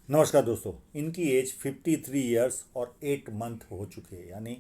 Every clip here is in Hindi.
नमस्कार दोस्तों। इनकी एज 53 ईयर्स और 8 मंथ हो चुके हैं, यानी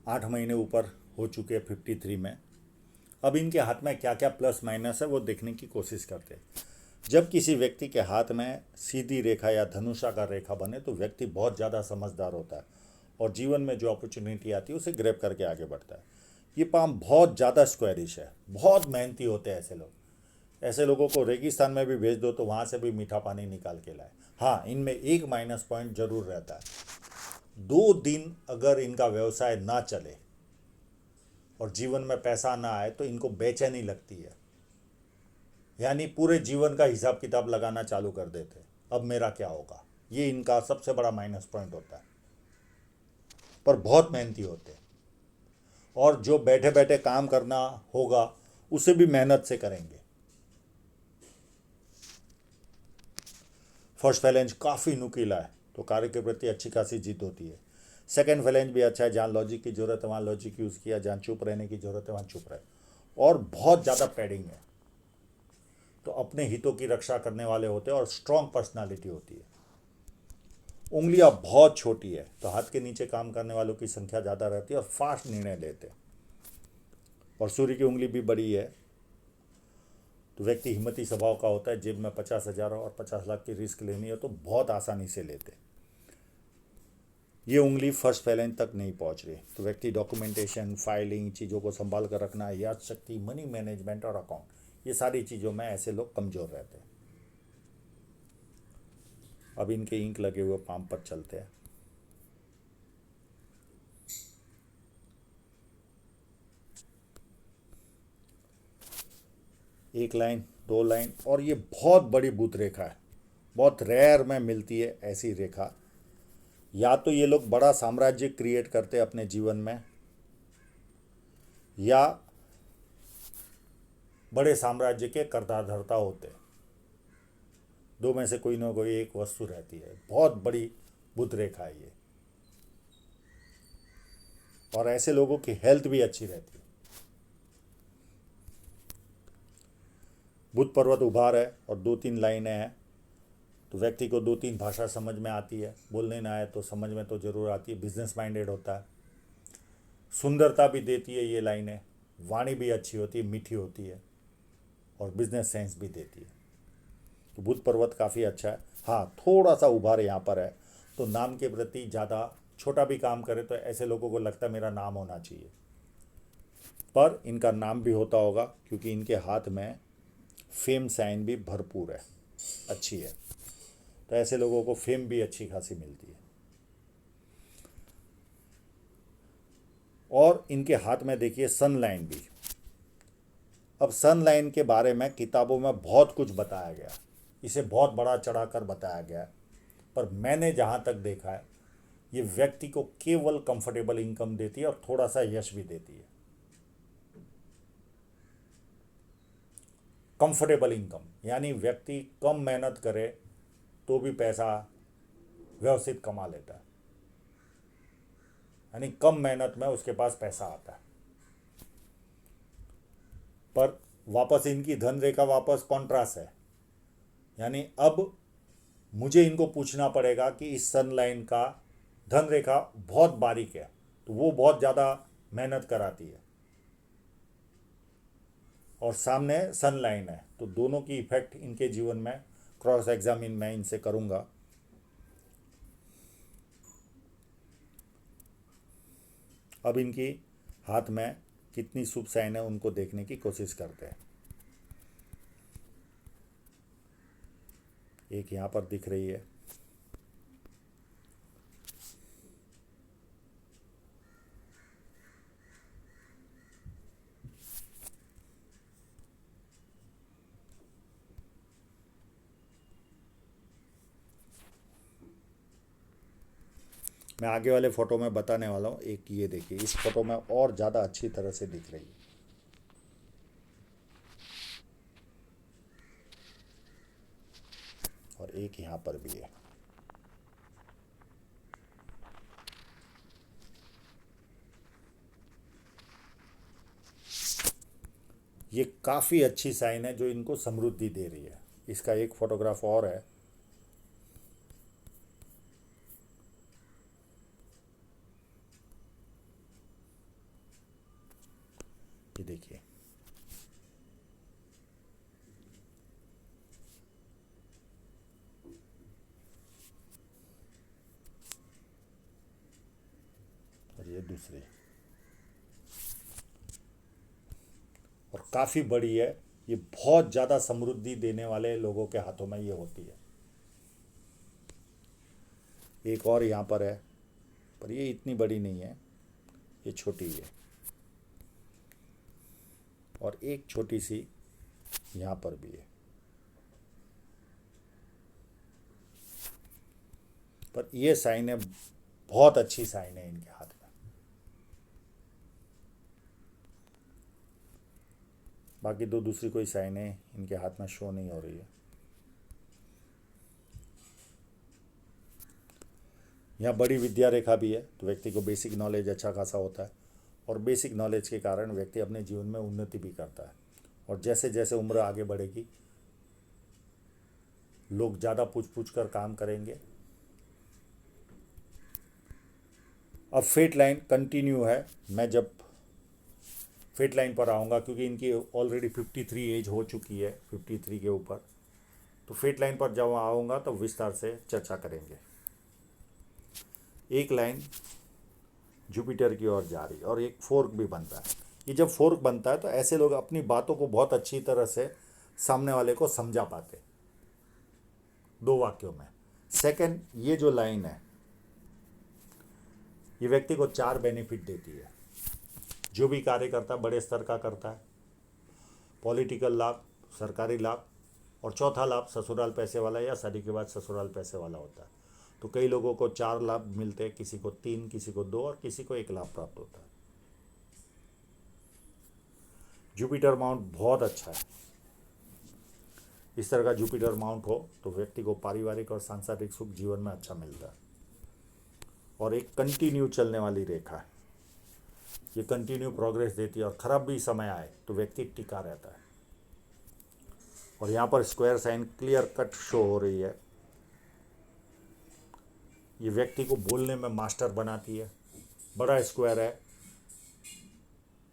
8 महीने ऊपर हो चुके हैं 53 में। अब इनके हाथ में क्या क्या प्लस माइनस है वो देखने की कोशिश करते हैं। जब किसी व्यक्ति के हाथ में सीधी रेखा या धनुषाकार रेखा बने तो व्यक्ति बहुत ज़्यादा समझदार होता है और जीवन में जो अपॉर्चुनिटी आती है उसे ग्रैब करके आगे बढ़ता है। ये पाम बहुत ज़्यादा स्क्वायरिश है, बहुत मेहनती होते हैं ऐसे लोग। ऐसे लोगों को रेगिस्तान में भी भेज दो तो वहाँ से भी मीठा पानी निकाल के लाए। हाँ, इनमें एक माइनस पॉइंट जरूर रहता है। 2 दिन अगर इनका व्यवसाय ना चले और जीवन में पैसा ना आए तो इनको बेचैनी लगती है, यानी पूरे जीवन का हिसाब किताब लगाना चालू कर देते हैं, अब मेरा क्या होगा। ये इनका सबसे बड़ा माइनस पॉइंट होता है। पर बहुत मेहनती होते हैं और जो बैठे बैठे काम करना होगा उसे भी मेहनत से करेंगे। फर्स्ट फैलेंज काफ़ी नुकीला है तो कार्य के प्रति अच्छी खासी जीत होती है। सेकंड फैलेंज भी अच्छा है, जहाँ लॉजिक की ज़रूरत है वहाँ लॉजिक यूज़ किया, जहाँ चुप रहने की ज़रूरत है वहाँ चुप रहे। और बहुत ज़्यादा पैडिंग है तो अपने हितों की रक्षा करने वाले होते हैं और स्ट्रॉन्ग पर्सनालिटी होती है। उंगलियां बहुत छोटी है तो हाथ के नीचे काम करने वालों की संख्या ज़्यादा रहती है और फास्ट निर्णय लेते हैं। और सूर्य की उंगली भी बड़ी है तो व्यक्ति हिम्मती स्वभाव का होता है। जेब में 50,000 और 50 लाख की रिस्क लेनी है तो बहुत आसानी से लेते हैं। ये उंगली फर्स्ट फैलेंज तक नहीं पहुंच रही तो व्यक्ति डॉक्यूमेंटेशन, फाइलिंग, चीज़ों को संभाल कर रखना, याद शक्ति, मनी मैनेजमेंट और अकाउंट, ये सारी चीज़ों में ऐसे लोग कमज़ोर रहते हैं। अब इनके इंक लगे हुए पाम पर चलते हैं। एक लाइन, 2 लाइन, और ये बहुत बड़ी बुत रेखा है। बहुत रेयर में मिलती है ऐसी रेखा। या तो ये लोग बड़ा साम्राज्य क्रिएट करते हैं अपने जीवन में, या बड़े साम्राज्य के कर्ताधर्ता होते हैं। दो में से कोई ना कोई एक वस्तु रहती है। बहुत बड़ी बुत रेखा है ये। और ऐसे लोगों की हेल्थ भी अच्छी रहती है। बुध पर्वत उभार है और 2-3 लाइनें हैं तो व्यक्ति को 2-3 भाषा समझ में आती है। बोलने ना आए तो समझ में तो जरूर आती है। बिजनेस माइंडेड होता है। सुंदरता भी देती है ये लाइनें। वाणी भी अच्छी होती है, मीठी होती है और बिजनेस सेंस भी देती है। तो बुध पर्वत काफ़ी अच्छा है। हाँ, थोड़ा सा उभार यहाँ पर है तो नाम के प्रति ज़्यादा, छोटा भी काम करे तो ऐसे लोगों को लगता है मेरा नाम होना चाहिए। पर इनका नाम भी होता होगा क्योंकि इनके हाथ में फेम साइन भी भरपूर है, अच्छी है। तो ऐसे लोगों को फेम भी अच्छी खासी मिलती है। और इनके हाथ में देखिए सन लाइन भी। अब सन लाइन के बारे में किताबों में बहुत कुछ बताया गया, इसे बहुत बड़ा चढ़ाकर बताया गया है। पर मैंने जहाँ तक देखा है ये व्यक्ति को केवल कंफर्टेबल इनकम देती है और थोड़ा सा यश भी देती है। कंफर्टेबल इनकम यानी व्यक्ति कम मेहनत करे तो भी पैसा व्यवस्थित कमा लेता है, यानी कम मेहनत में उसके पास पैसा आता है। पर वापस इनकी धन रेखा वापस कॉन्ट्रास्ट है, यानी अब मुझे इनको पूछना पड़ेगा कि इस सन लाइन का धन रेखा बहुत बारीक है तो वो बहुत ज़्यादा मेहनत कराती है और सामने सन लाइन है तो दोनों की इफेक्ट इनके जीवन में क्रॉस एग्जामिन मैं इनसे करूँगा। अब इनकी हाथ में कितनी शुभ साइन है उनको देखने की कोशिश करते हैं। एक यहाँ पर दिख रही है। मैं आगे वाले फ़ोटो में बताने वाला हूँ। एक ये देखिए, इस फोटो में और ज़्यादा अच्छी तरह से दिख रही है। और एक यहाँ पर भी है। ये काफ़ी अच्छी साइन है जो इनको समृद्धि दे रही है। इसका एक फ़ोटोग्राफ और है अभी देखिए, और ये दूसरी, और काफ़ी बड़ी है। ये बहुत ज़्यादा समृद्धि देने वाले लोगों के हाथों में ये होती है। एक और यहाँ पर है, पर ये इतनी बड़ी नहीं है, ये छोटी है। और एक छोटी सी यहाँ पर भी है, पर ये साइन है, बहुत अच्छी साइन है इनके हाथ में। बाकी दो दूसरी कोई साइन है इनके हाथ में शो नहीं हो रही है। यहाँ बड़ी विद्या रेखा भी है, तो व्यक्ति को बेसिक नॉलेज अच्छा खासा होता है, और बेसिक नॉलेज के कारण व्यक्ति अपने जीवन में उन्नति भी करता है। और जैसे जैसे उम्र आगे बढ़ेगी, लोग ज़्यादा पूछ पूछ कर काम करेंगे। अब फेट लाइन कंटिन्यू है। मैं जब फेट लाइन पर आऊँगा, क्योंकि इनकी ऑलरेडी 53 एज हो चुकी है, 53 के ऊपर, तो फेट लाइन पर जब आऊँगा तो विस्तार से चर्चा करेंगे। एक लाइन जुपिटर की ओर जा रही है और एक फोर्क भी बनता है। ये जब फोर्क बनता है तो ऐसे लोग अपनी बातों को बहुत अच्छी तरह से सामने वाले को समझा पाते, दो वाक्यों में। सेकंड, ये जो लाइन है ये व्यक्ति को 4 बेनिफिट देती है। जो भी कार्य करता है बड़े स्तर का करता है, पॉलिटिकल लाभ, सरकारी लाभ, और चौथा लाभ ससुराल पैसे वाला या शादी के बाद ससुराल पैसे वाला होता है। तो कई लोगों को 4 लाभ मिलते हैं, किसी को 3, किसी को 2 और किसी को 1 लाभ प्राप्त होता है। जुपिटर माउंट बहुत अच्छा है। इस तरह का जुपिटर माउंट हो तो व्यक्ति को पारिवारिक और सांसारिक सुख जीवन में अच्छा मिलता है। और एक कंटिन्यू चलने वाली रेखा है, ये कंटिन्यू प्रोग्रेस देती है, और खराब भी समय आए तो व्यक्ति टिका रहता है। और यहाँ पर square sine clear cut show हो रही है। ये व्यक्ति को बोलने में मास्टर बनाती है। बड़ा स्क्वायर है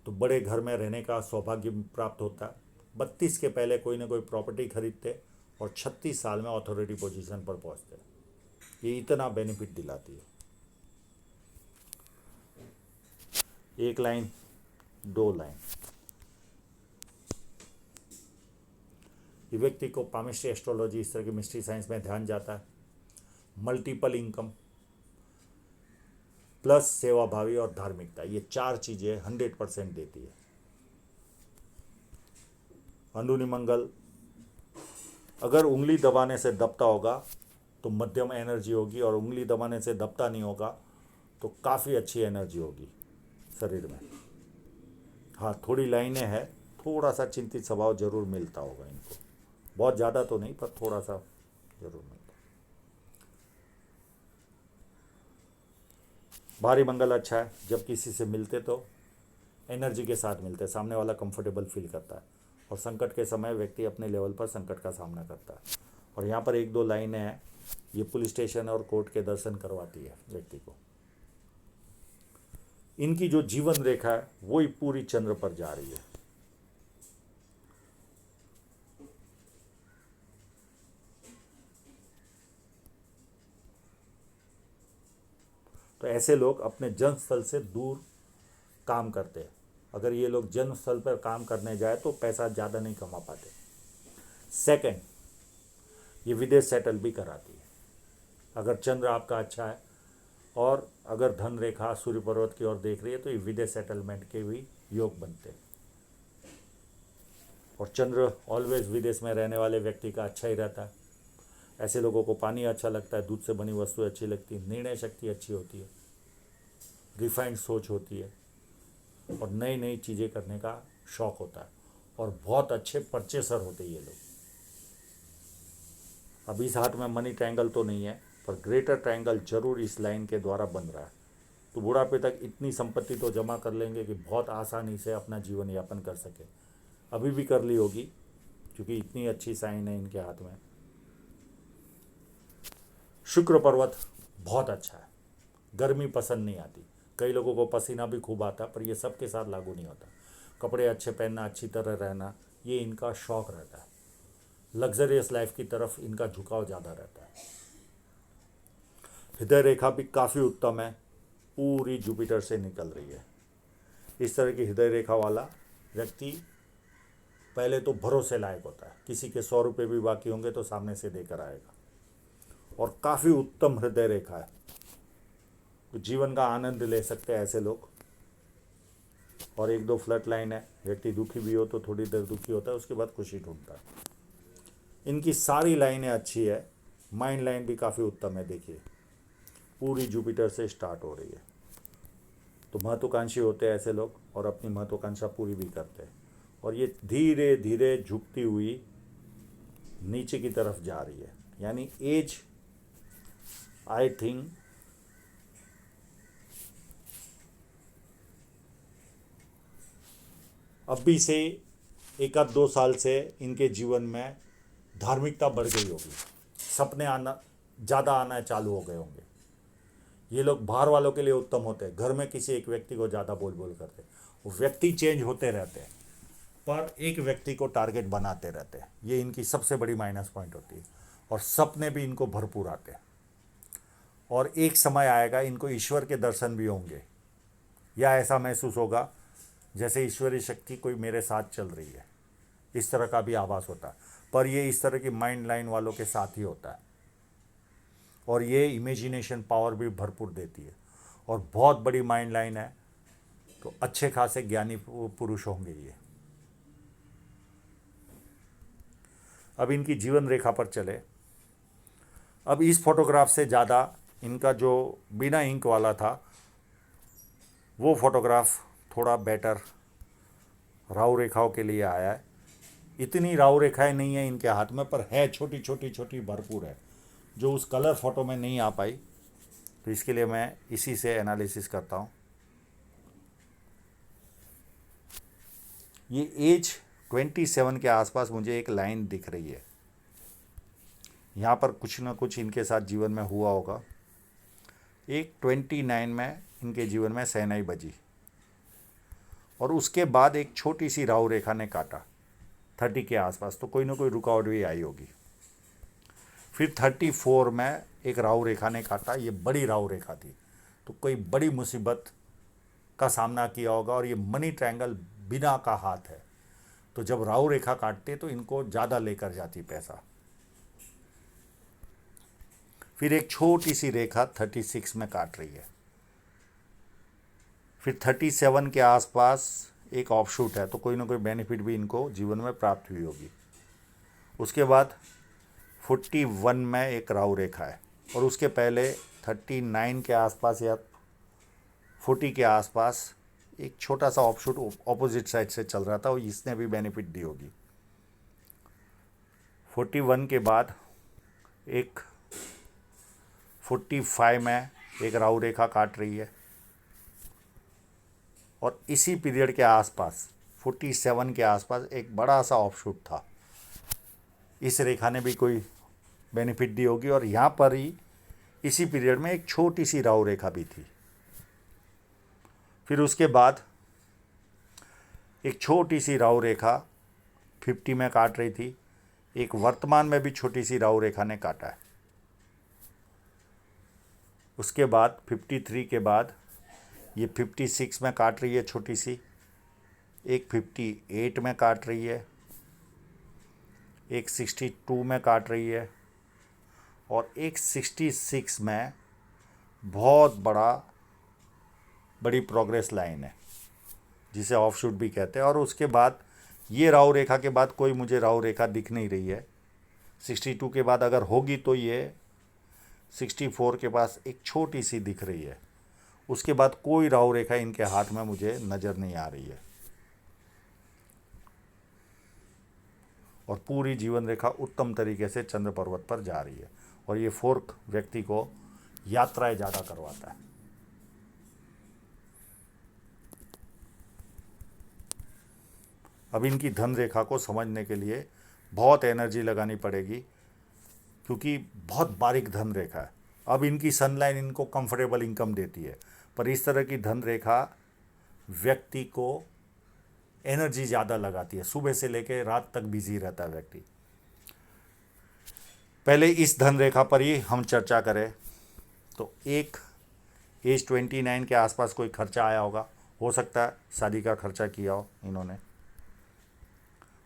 तो बड़े घर में रहने का सौभाग्य प्राप्त होता है। 32 के पहले कोई ना कोई प्रॉपर्टी खरीदते और 36 साल में अथॉरिटी पोजीशन पर पहुंचते। ये इतना बेनिफिट दिलाती है। एक लाइन, 2 लाइन। ये व्यक्ति को पामिस्ट्री, एस्ट्रोलॉजी, इस तरह की मिस्ट्री साइंस में ध्यान जाता है। मल्टीपल इनकम प्लस सेवाभावी और धार्मिकता, ये 4 चीज़ें 100% देती है। अंदरूनी मंगल, अगर उंगली दबाने से दबता होगा तो मध्यम एनर्जी होगी, और उंगली दबाने से दबता नहीं होगा तो काफ़ी अच्छी एनर्जी होगी शरीर में। हाँ, थोड़ी लाइनें हैं, थोड़ा सा चिंतित स्वभाव जरूर मिलता होगा इनको, बहुत ज़्यादा तो नहीं पर थोड़ा सा जरूर मिलता। भारी मंगल अच्छा है। जब किसी से मिलते तो एनर्जी के साथ मिलते, सामने वाला कंफर्टेबल फील करता है, और संकट के समय व्यक्ति अपने लेवल पर संकट का सामना करता है। और यहाँ पर 1-2 लाइनें हैं, ये पुलिस स्टेशन और कोर्ट के दर्शन करवाती है व्यक्ति को। इनकी जो जीवन रेखा है वही पूरी चंद्र पर जा रही है। तो ऐसे लोग अपने जन्म स्थल से दूर काम करते हैं। अगर ये लोग जन्म स्थल पर काम करने जाए तो पैसा ज़्यादा नहीं कमा पाते। सेकंड, ये विदेश सेटल भी कराती है। अगर चंद्र आपका अच्छा है और अगर धन रेखा सूर्य पर्वत की ओर देख रही है तो ये विदेश सेटलमेंट के भी योग बनते हैं। और चंद्र ऑलवेज विदेश में रहने वाले व्यक्ति का अच्छा ही रहता है। ऐसे लोगों को पानी अच्छा लगता है, दूध से बनी वस्तु अच्छी लगती है, निर्णय शक्ति अच्छी होती है, रिफाइंड सोच होती है, और नई नई चीज़ें करने का शौक़ होता है, और बहुत अच्छे परचेसर होते हैं ये लोग। अब इस हाथ में मनी ट्रायंगल तो नहीं है, पर ग्रेटर ट्रायंगल जरूर इस लाइन के द्वारा बन रहा है। तो बुढ़ापे तक इतनी संपत्ति तो जमा कर लेंगे कि बहुत आसानी से अपना जीवन यापन कर सके। अभी भी कर ली होगी, क्योंकि इतनी अच्छी साइन है इनके हाथ में। शुक्र पर्वत बहुत अच्छा है। गर्मी पसंद नहीं आती, कई लोगों को पसीना भी खूब आता है, पर यह सबके साथ लागू नहीं होता। कपड़े अच्छे पहनना, अच्छी तरह रहना, ये इनका शौक रहता है। लग्जरियस लाइफ की तरफ इनका झुकाव ज़्यादा रहता है। हृदय रेखा भी काफ़ी उत्तम है, पूरी जुपिटर से निकल रही है। इस तरह की हृदय रेखा वाला व्यक्ति पहले तो भरोसे लायक होता है, किसी के 100 रुपये भी बाकी होंगे तो सामने से देकर आएगा, और काफ़ी उत्तम हृदय रेखा है, तो जीवन का आनंद ले सकते हैं ऐसे लोग। और एक दो फ्लड लाइन है, व्यक्ति दुखी भी हो तो थोड़ी देर दुखी होता है, उसके बाद खुशी ढूंढता है। इनकी सारी लाइनें अच्छी है। माइंड लाइन भी काफ़ी उत्तम है, देखिए पूरी जुपिटर से स्टार्ट हो रही है। तो महत्वाकांक्षी होते हैं ऐसे लोग, और अपनी महत्वाकांक्षा पूरी भी करते हैं। और ये धीरे धीरे झुकती हुई नीचे की तरफ जा रही है, यानी एज आई थिंक अभी से 1-2 साल से इनके जीवन में धार्मिकता बढ़ गई होगी, सपने आना ज़्यादा आना चालू हो गए होंगे। ये लोग बाहर वालों के लिए उत्तम होते हैं, घर में किसी एक व्यक्ति को ज़्यादा बोल बोल करते, वो व्यक्ति चेंज होते रहते हैं पर एक व्यक्ति को टारगेट बनाते रहते हैं। ये इनकी सबसे बड़ी माइनस पॉइंट होती है। और सपने भी इनको भरपूर आते हैं, और एक समय आएगा इनको ईश्वर के दर्शन भी होंगे, या ऐसा महसूस होगा जैसे ईश्वरीय शक्ति कोई मेरे साथ चल रही है, इस तरह का भी आभास होता है। पर ये इस तरह की माइंड लाइन वालों के साथ ही होता है, और ये इमेजिनेशन पावर भी भरपूर देती है, और बहुत बड़ी माइंड लाइन है, तो अच्छे खासे ज्ञानी पुरुष होंगे ये। अब इनकी जीवन रेखा पर चले। अब इस फोटोग्राफ से ज़्यादा इनका जो बिना इंक वाला था वो फोटोग्राफ थोड़ा बेटर राहु रेखाओं के लिए आया है। इतनी राहु रेखाएं नहीं है इनके हाथ में, पर है छोटी छोटी छोटी भरपूर है, जो उस कलर फोटो में नहीं आ पाई, तो इसके लिए मैं इसी से एनालिसिस करता हूँ। ये एज 27 के आसपास मुझे एक लाइन दिख रही है, यहाँ पर कुछ ना कुछ इनके साथ जीवन में हुआ होगा। एक 29 में इनके जीवन में शहनाई बजी, और उसके बाद एक छोटी सी राहु रेखा ने काटा 30 के आसपास, तो कोई ना कोई रुकावट भी आई होगी। फिर 34 में एक राहु रेखा ने काटा, ये बड़ी राहु रेखा थी, तो कोई बड़ी मुसीबत का सामना किया होगा, और ये मनी ट्रायंगल बिना का हाथ है, तो जब राहु रेखा काटते तो इनको ज़्यादा लेकर जाती पैसा। फिर एक छोटी सी रेखा 36 में काट रही है। फिर 37 के आसपास एक ऑफशूट है, तो कोई ना कोई बेनिफिट भी इनको जीवन में प्राप्त हुई होगी। उसके बाद 41 में एक राहु रेखा है, और उसके पहले 39 के आसपास या 40 के आसपास एक छोटा सा ऑफशूट ऑपोजिट साइड से चल रहा था, और इसने भी बेनिफिट दी होगी। 41 के बाद एक 45 में एक राहु रेखा काट रही है, और इसी पीरियड के आसपास 47 के आसपास एक बड़ा सा ऑफशूट था, इस रेखा ने भी कोई बेनिफिट दी होगी। और यहाँ पर ही इसी पीरियड में एक छोटी सी राहु रेखा भी थी। फिर उसके बाद एक छोटी सी राहु रेखा 50 में काट रही थी, एक वर्तमान में भी छोटी सी राहु रेखा ने काटा है। उसके बाद 53 के बाद ये 56 में काट रही है छोटी सी, एक 58 में काट रही है, एक 62 में काट रही है, और एक 66 में बहुत बड़ी प्रोग्रेस लाइन है, जिसे ऑफशूट भी कहते हैं। और उसके बाद ये राहु रेखा के बाद कोई मुझे राहु रेखा दिख नहीं रही है। 62 के बाद अगर होगी तो ये 64 के पास एक छोटी सी दिख रही है। उसके बाद कोई राहु रेखा इनके हाथ में मुझे नज़र नहीं आ रही है, और पूरी जीवन रेखा उत्तम तरीके से चंद्र पर्वत पर जा रही है, और ये फोर्क व्यक्ति को यात्राएं ज़्यादा करवाता है। अब इनकी धन रेखा को समझने के लिए बहुत एनर्जी लगानी पड़ेगी, क्योंकि बहुत बारीक धन रेखा है। अब इनकी सनलाइन इनको कंफर्टेबल इनकम देती है, पर इस तरह की धन रेखा व्यक्ति को एनर्जी ज़्यादा लगाती है, सुबह से लेकर रात तक बिजी रहता है व्यक्ति। पहले इस धन रेखा पर ही हम चर्चा करें तो एक एज 29 के आसपास कोई खर्चा आया होगा, हो सकता है शादी का खर्चा किया हो इन्होंने।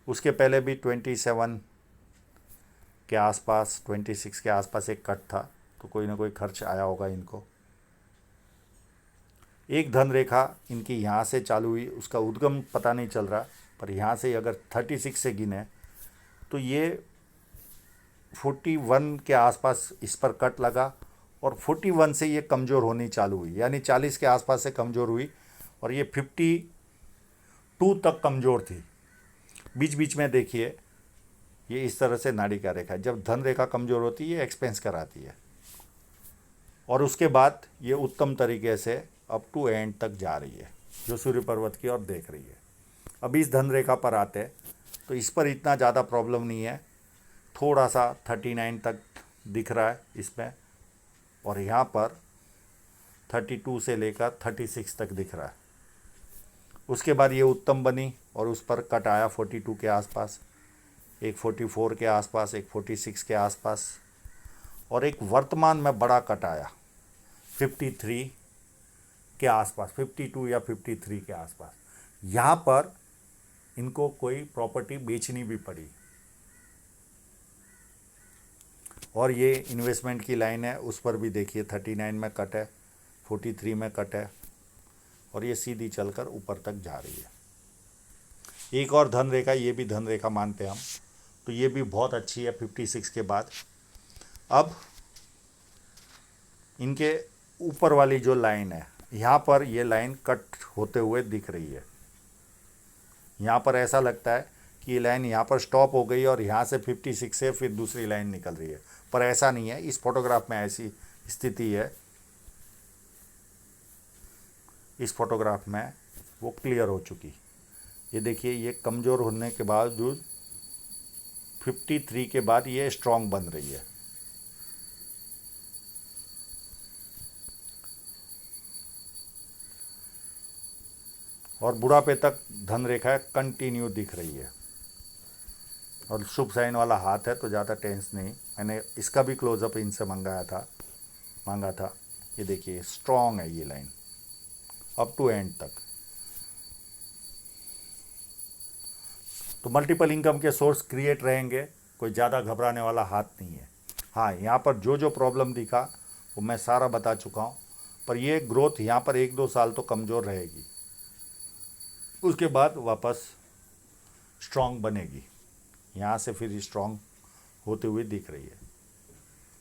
उसके पहले भी 27 के आसपास, 26 के आसपास एक कट था, तो कोई ना कोई खर्च आया होगा इनको। एक धन रेखा इनकी यहाँ से चालू हुई, उसका उद्गम पता नहीं चल रहा, पर यहाँ से अगर 36 से गिने तो ये 41 के आसपास इस पर कट लगा और 41 से ये कमज़ोर होनी चालू हुई, यानी 40 के आसपास से कमज़ोर हुई और ये 52 तक कमज़ोर थी। बीच बीच में देखिए ये इस तरह से नाड़ी का रेखा, जब धन रेखा कमज़ोर होती है ये एक्सपेंस कराती है और उसके बाद ये उत्तम तरीके से अप टू एंड तक जा रही है, जो सूर्य पर्वत की ओर देख रही है। अब इस धन रेखा पर आते हैं तो इस पर इतना ज़्यादा प्रॉब्लम नहीं है, थोड़ा सा 39 तक दिख रहा है इसमें, और यहाँ पर 32 से लेकर 36 तक दिख रहा है। उसके बाद ये उत्तम बनी और उस पर कट आया 42 के आसपास, एक 44 के आसपास, एक 46 के आसपास, और एक वर्तमान में बड़ा कट आया 53 के आसपास, 52 या 53 के आसपास। यहाँ पर इनको कोई प्रॉपर्टी बेचनी भी पड़ी और ये इन्वेस्टमेंट की लाइन है, उस पर भी देखिए 39 में कट है, 43 में कट है और ये सीधी चलकर ऊपर तक जा रही है। एक और धन रेखा, ये भी धन रेखा मानते हैं हम, तो ये भी बहुत अच्छी है 56 के बाद। अब इनके ऊपर वाली जो लाइन है, यहाँ पर ये लाइन कट होते हुए दिख रही है। यहाँ पर ऐसा लगता है कि ये लाइन यहाँ पर स्टॉप हो गई और यहाँ से 56 से फिर दूसरी लाइन निकल रही है, पर ऐसा नहीं है। इस फोटोग्राफ में ऐसी स्थिति है, इस फोटोग्राफ में वो क्लियर हो चुकी। ये देखिए ये कमज़ोर होने के बावजूद 53 के बाद ये स्ट्रांग बन रही है। और बुढ़ापे तक धन रेखा कंटिन्यू दिख रही है और शुभ साइन वाला हाथ है, तो ज़्यादा टेंस नहीं। मैंने इसका भी क्लोजअप इनसे मांगा था। ये देखिए स्ट्रांग है ये लाइन अप टू एंड तक। तो मल्टीपल इनकम के सोर्स क्रिएट रहेंगे, कोई ज़्यादा घबराने वाला हाथ नहीं है। हाँ, यहाँ पर जो जो प्रॉब्लम दिखा वो मैं सारा बता चुका हूँ, पर ये ग्रोथ यहाँ पर 1-2 साल तो कमज़ोर रहेगी, उसके बाद वापस स्ट्रांग बनेगी। यहाँ से फिर स्ट्रांग होते हुए दिख रही है,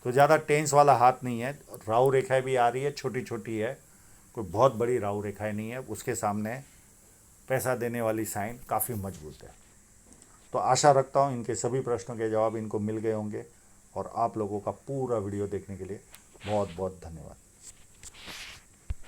तो ज़्यादा टेंस वाला हाथ नहीं है। राहु रेखाएं भी आ रही है, छोटी छोटी है, कोई बहुत बड़ी राहु रेखाएं नहीं है। उसके सामने पैसा देने वाली साइन काफ़ी मजबूत है। तो आशा रखता हूँ इनके सभी प्रश्नों के जवाब इनको मिल गए होंगे, और आप लोगों का पूरा वीडियो देखने के लिए बहुत बहुत धन्यवाद।